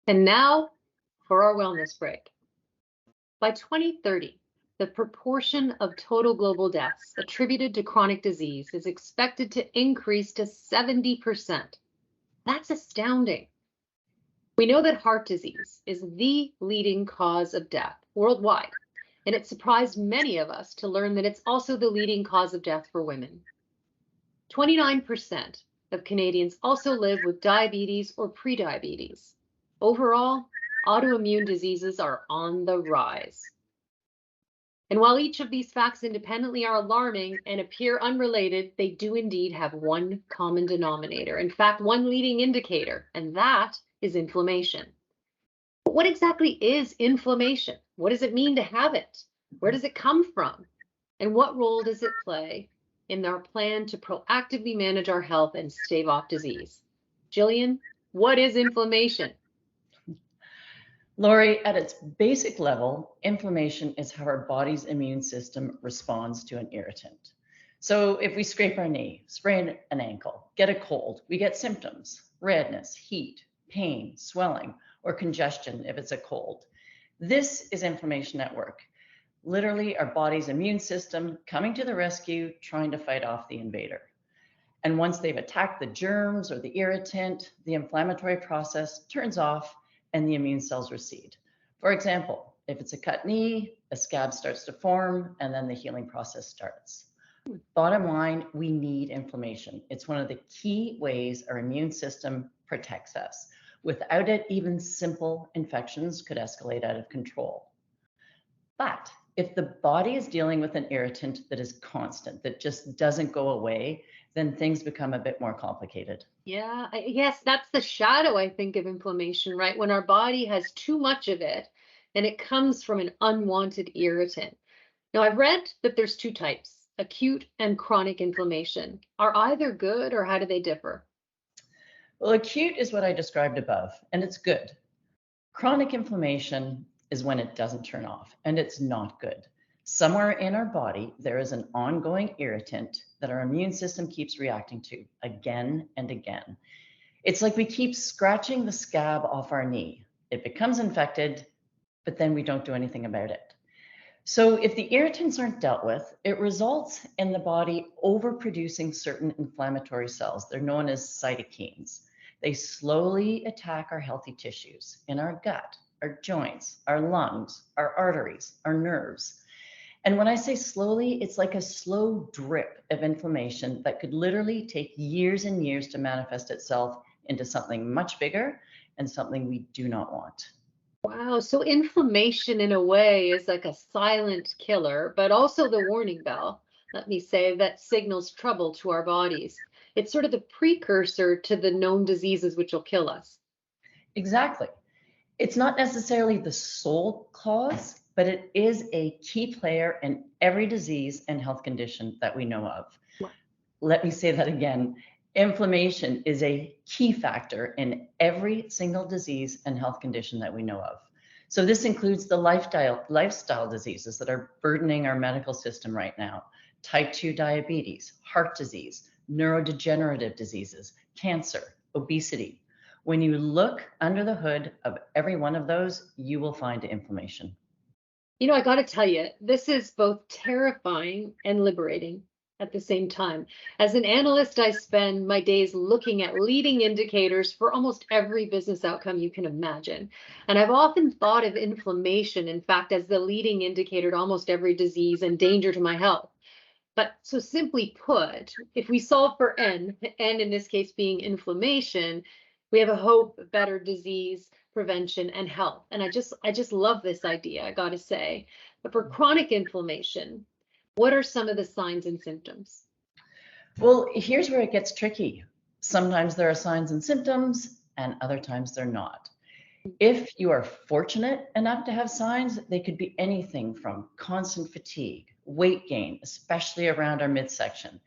And now for our wellness break. By 2030, the proportion of total global deaths attributed to chronic disease is expected to increase to 70%. That's astounding. We know that heart disease is the leading cause of death worldwide, and it surprised many of us to learn that it's also the leading cause of death for women. 29% of Canadians also live with diabetes or prediabetes. Overall, autoimmune diseases are on the rise. And while each of these facts independently are alarming and appear unrelated, they do indeed have one common denominator. In fact, one leading indicator, and that is inflammation. But what exactly is inflammation? What does it mean to have it? Where does it come from? And what role does it play in our plan to proactively manage our health and stave off disease? Jillian, what is inflammation? Lori, at its basic level, inflammation is how our body's immune system responds to an irritant. So if we scrape our knee, sprain an ankle, get a cold, we get symptoms: redness, heat, pain, swelling, or congestion if it's a cold. This is inflammation at work. Literally, our body's immune system coming to the rescue, trying to fight off the invader. And once they've attacked the germs or the irritant, the inflammatory process turns off and the immune cells recede. For example, if it's a cut knee, a scab starts to form and then the healing process starts. Bottom line, we need inflammation. It's one of the key ways our immune system protects us. Without it, even simple infections could escalate out of control. But if the body is dealing with an irritant that is constant, that just doesn't go away, then things become a bit more complicated. Yeah, yes, that's the shadow, I think, of inflammation, right? When our body has too much of it and it comes from an unwanted irritant. Now, I've read that there's two types, acute and chronic inflammation. Are either good or how do they differ? Well, acute is what I described above, and it's good. Chronic inflammation is when it doesn't turn off, and it's not good. Somewhere in our body, there is an ongoing irritant that our immune system keeps reacting to again and again. It's like we keep scratching the scab off our knee. It becomes infected, but then we don't do anything about it. So if the irritants aren't dealt with, it results in the body overproducing certain inflammatory cells. They're known as cytokines. They slowly attack our healthy tissues in our gut, our joints, our lungs, our arteries, our nerves. And when I say slowly, it's like a slow drip of inflammation that could literally take years and years to manifest itself into something much bigger and something we do not want. Wow, so inflammation in a way is like a silent killer, but also the warning bell, let me say, that signals trouble to our bodies. It's sort of the precursor to the known diseases which will kill us. Exactly. It's not necessarily the sole cause, but it is a key player in every disease and health condition that we know of. Wow. Let me say that again. Inflammation is a key factor in every single disease and health condition that we know of. So this includes the lifestyle diseases that are burdening our medical system right now: type 2 diabetes, heart disease, neurodegenerative diseases, cancer, obesity. When you look under the hood of every one of those, you will find inflammation. You know, I got to tell you, this is both terrifying and liberating at the same time. As an analyst, I spend my days looking at leading indicators for almost every business outcome you can imagine. And I've often thought of inflammation, in fact, as the leading indicator to almost every disease and danger to my health. But so simply put, if we solve for N in this case being inflammation, we have a hope of better disease prevention and health. And I just love this idea, I got to say. But for chronic inflammation, what are some of the signs and symptoms? Well, here's where it gets tricky. Sometimes there are signs and symptoms, and other times they're not. If you are fortunate enough to have signs, they could be anything from constant fatigue, weight gain, especially around our midsection,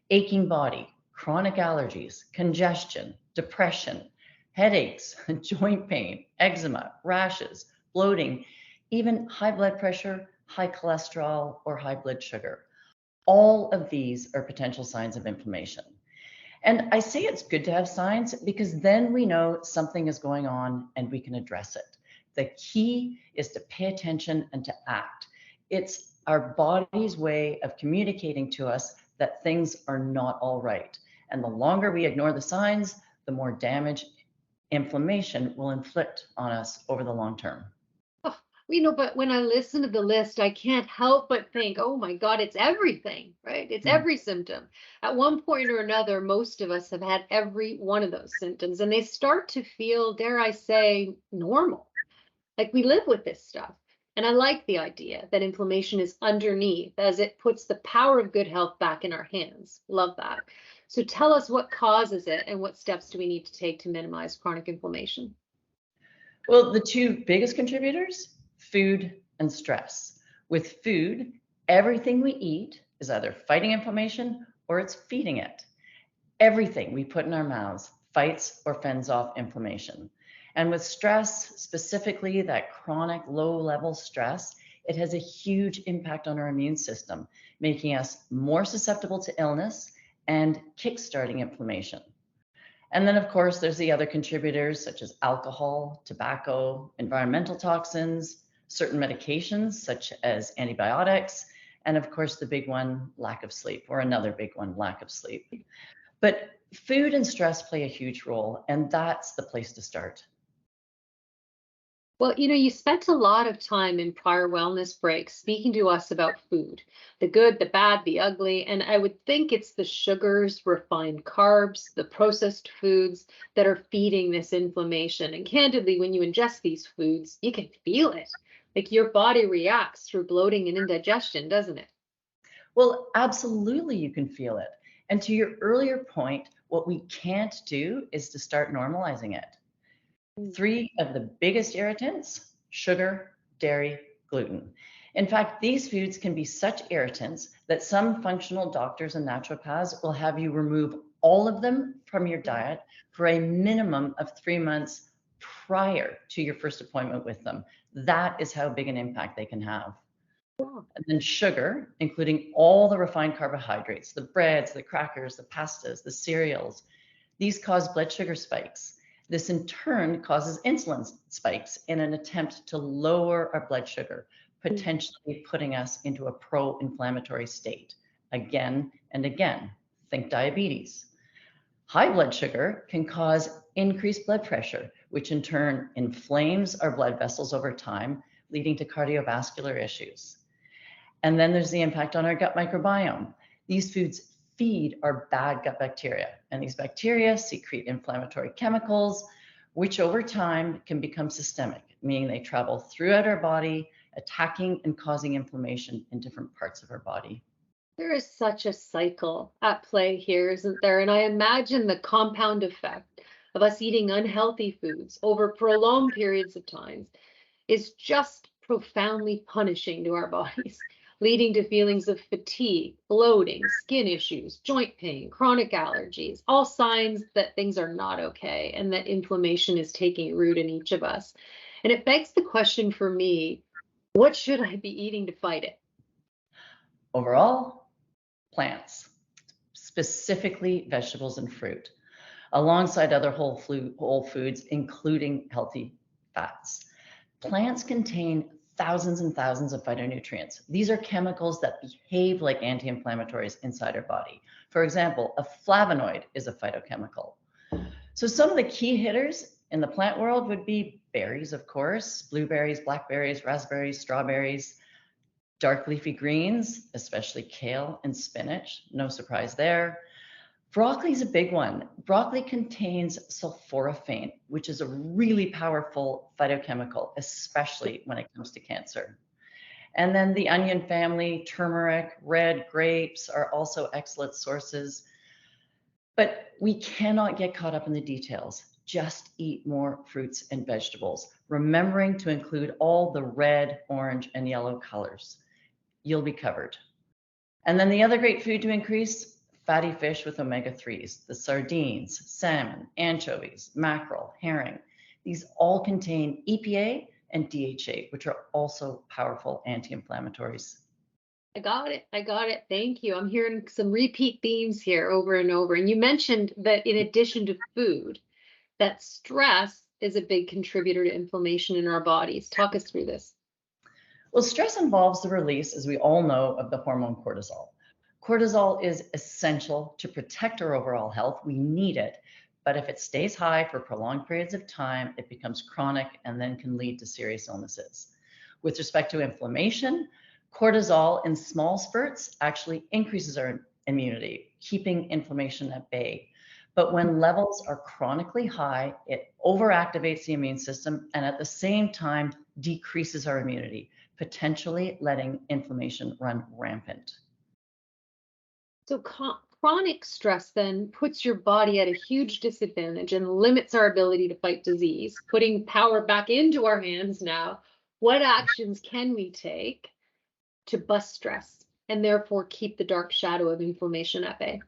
aching body, chronic allergies, congestion, depression, headaches, joint pain, eczema, rashes, bloating, even high blood pressure, high cholesterol, or high blood sugar. All of these are potential signs of inflammation. And I say it's good to have signs because then we know something is going on and we can address it. The key is to pay attention and to act. It's our body's way of communicating to us that things are not all right. And the longer we ignore the signs, the more damage inflammation will inflict on us over the long term. Oh, but when I listen to the list, I can't help but think, oh my God, it's everything, right? It's Mm. every symptom. At one point or another, most of us have had every one of those symptoms, and they start to feel, dare I say, normal. Like we live with this stuff. And I like the idea that inflammation is underneath as it puts the power of good health back in our hands. Love that. So tell us what causes it and what steps do we need to take to minimize chronic inflammation? Well, the two biggest contributors, food and stress. With food, everything we eat is either fighting inflammation or it's feeding it. Everything we put in our mouths fights or fends off inflammation. And with stress, specifically that chronic low-level stress, it has a huge impact on our immune system, making us more susceptible to illness and kickstarting inflammation. And then, of course, there's the other contributors such as alcohol, tobacco, environmental toxins, certain medications such as antibiotics, and of course, the big one, lack of sleep, or another big one, lack of sleep. But food and stress play a huge role, and that's the place to start. Well, you spent a lot of time in prior wellness breaks speaking to us about food, the good, the bad, the ugly. And I would think it's the sugars, refined carbs, the processed foods that are feeding this inflammation. And candidly, when you ingest these foods, you can feel it. Like your body reacts through bloating and indigestion, doesn't it? Well, absolutely, you can feel it. And to your earlier point, what we can't do is to start normalizing it. Mm. Three of the biggest irritants: sugar, dairy, gluten. In fact, these foods can be such irritants that some functional doctors and naturopaths will have you remove all of them from your diet for a minimum of 3 months prior to your first appointment with them. That is how big an impact they can have. Wow. And then sugar, including all the refined carbohydrates, the breads, the crackers, the pastas, the cereals, these cause blood sugar spikes. This in turn causes insulin spikes in an attempt to lower our blood sugar, Mm. potentially putting us into a pro-inflammatory state again and again. Think diabetes. High blood sugar can cause increased blood pressure, which in turn inflames our blood vessels over time, leading to cardiovascular issues. And then there's the impact on our gut microbiome. These foods feed our bad gut bacteria, and these bacteria secrete inflammatory chemicals, which over time can become systemic, meaning they travel throughout our body, attacking and causing inflammation in different parts of our body. There is such a cycle at play here, isn't there? And I imagine the compound effect of us eating unhealthy foods over prolonged periods of time is just profoundly punishing to our bodies, leading to feelings of fatigue, bloating, skin issues, joint pain, chronic allergies, all signs that things are not okay and that inflammation is taking root in each of us. And it begs the question for me, what should I be eating to fight it? Overall, plants, specifically vegetables and fruit, alongside other whole foods, including healthy fats. Plants contain thousands and thousands of phytonutrients. These are chemicals that behave like anti-inflammatories inside our body. For example, a flavonoid is a phytochemical. So some of the key hitters in the plant world would be berries, of course, blueberries, blackberries, raspberries, strawberries, dark leafy greens, especially kale and spinach, no surprise there. Broccoli is a big one. Broccoli contains sulforaphane, which is a really powerful phytochemical, especially when it comes to cancer. And then the onion family, turmeric, red grapes are also excellent sources. But we cannot get caught up in the details. Just eat more fruits and vegetables, remembering to include all the red, orange, and yellow colors. You'll be covered. And then the other great food to increase: fatty fish with omega-3s, the sardines, salmon, anchovies, mackerel, herring. These all contain EPA and DHA, which are also powerful anti-inflammatories. I got it. I got it. Thank you. I'm hearing some repeat themes here over and over. And you mentioned that in addition to food, that stress is a big contributor to inflammation in our bodies. Talk us through this. Well, stress involves the release, as we all know, of the hormone cortisol. Cortisol is essential to protect our overall health. We need it. But if it stays high for prolonged periods of time, it becomes chronic and then can lead to serious illnesses. With respect to inflammation, cortisol in small spurts actually increases our immunity, keeping inflammation at bay. But when levels are chronically high, it overactivates the immune system and at the same time decreases our immunity, potentially letting inflammation run rampant. So chronic stress then puts your body at a huge disadvantage and limits our ability to fight disease, putting power back into our hands now. What actions can we take to bust stress and therefore keep the dark shadow of inflammation at bay?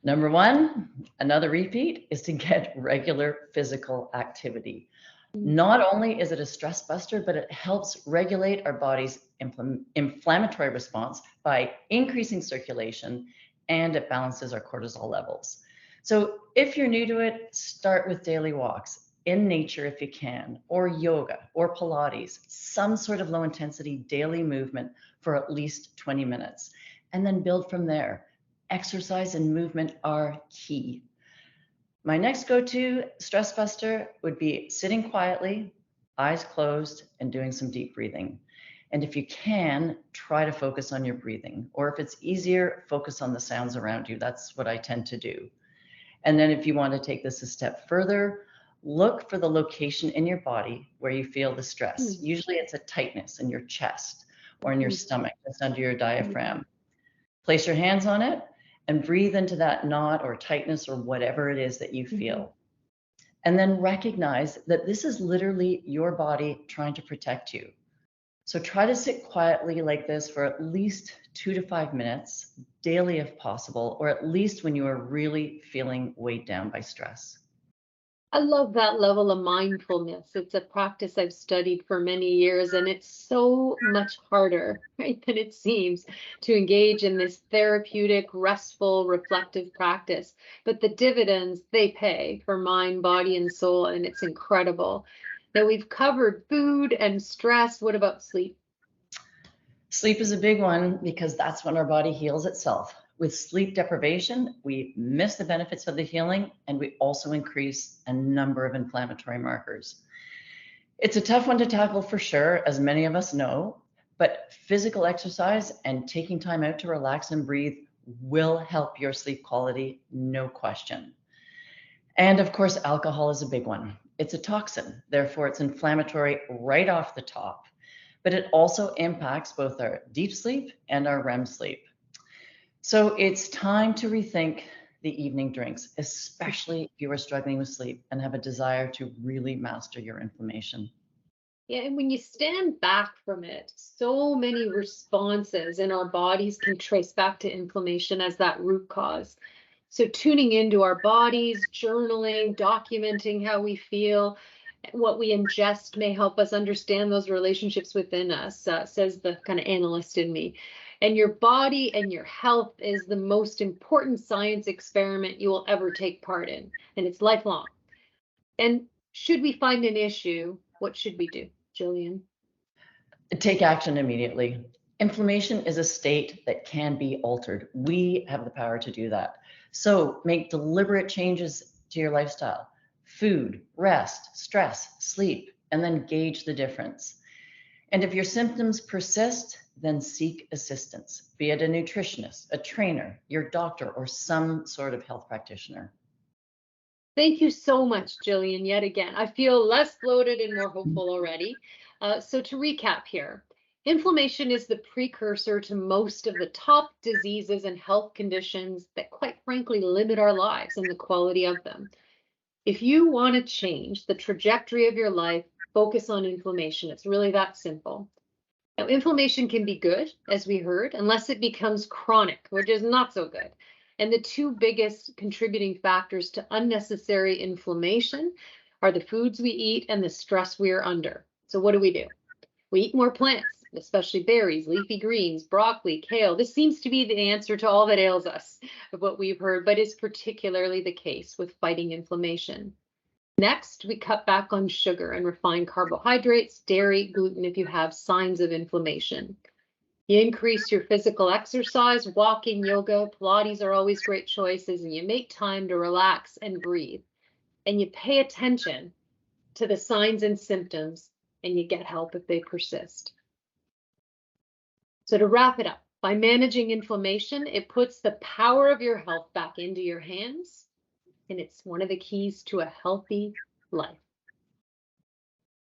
Number one, another repeat, is to get regular physical activity. Not only is it a stress buster, but it helps regulate our body's inflammatory response by increasing circulation, and it balances our cortisol levels. So if you're new to it, start with daily walks in nature if you can, or yoga or Pilates, some sort of low intensity daily movement for at least 20 minutes, and then build from there. Exercise and movement are key. My next go-to stress buster would be sitting quietly, eyes closed, and doing some deep breathing. And if you can, try to focus on your breathing. Or if it's easier, focus on the sounds around you. That's what I tend to do. And then if you want to take this a step further, look for the location in your body where you feel the stress. Usually it's a tightness in your chest or in your stomach, just under your diaphragm. Place your hands on it and breathe into that knot or tightness or whatever it is that you feel. And then recognize that this is literally your body trying to protect you. So try to sit quietly like this for at least 2 to 5 minutes daily if possible, or at least when you are really feeling weighed down by stress. I love that level of mindfulness. It's a practice I've studied for many years, and it's so much harder, right, than it seems to engage in this therapeutic, restful, reflective practice. But the dividends they pay for mind, body, and soul, and it's incredible. Now we've covered food and stress. What about sleep? Sleep is a big one because that's when our body heals itself. With sleep deprivation, we miss the benefits of the healing, and we also increase a number of inflammatory markers. It's a tough one to tackle for sure, as many of us know, but physical exercise and taking time out to relax and breathe will help your sleep quality, no question. And of course, alcohol is a big one. It's a toxin, therefore it's inflammatory right off the top, but it also impacts both our deep sleep and our REM sleep. So it's time to rethink the evening drinks, especially if you are struggling with sleep and have a desire to really master your inflammation. Yeah, and when you stand back from it, so many responses in our bodies can trace back to inflammation as that root cause. So tuning into our bodies, journaling, documenting how we feel, what we ingest may help us understand those relationships within us, says the kind of analyst in me. And your body and your health is the most important science experiment you will ever take part in, and it's lifelong. And should we find an issue, what should we do, Jillian? Take action immediately. Inflammation is a state that can be altered. We have the power to do that. So make deliberate changes to your lifestyle: food, rest, stress, sleep, and then gauge the difference. And if your symptoms persist, then seek assistance, be it a nutritionist, a trainer, your doctor, or some sort of health practitioner. Thank you so much, Jillian, yet again. I feel less bloated and more hopeful already. So to recap here, inflammation is the precursor to most of the top diseases and health conditions that quite frankly limit our lives and the quality of them. If you want to change the trajectory of your life, focus on inflammation. It's really that simple. Now, inflammation can be good, as we heard, unless it becomes chronic, which is not so good. And the two biggest contributing factors to unnecessary inflammation are the foods we eat and the stress we are under. So what do? We eat more plants, especially berries, leafy greens, broccoli, kale. This seems to be the answer to all that ails us of what we've heard, but is particularly the case with fighting inflammation. Next, we cut back on sugar and refined carbohydrates, dairy, gluten if you have signs of inflammation. You increase your physical exercise, walking, yoga, Pilates are always great choices, and you make time to relax and breathe. And you pay attention to the signs and symptoms, and you get help if they persist. So to wrap it up, by managing inflammation, it puts the power of your health back into your hands, and it's one of the keys to a healthy life.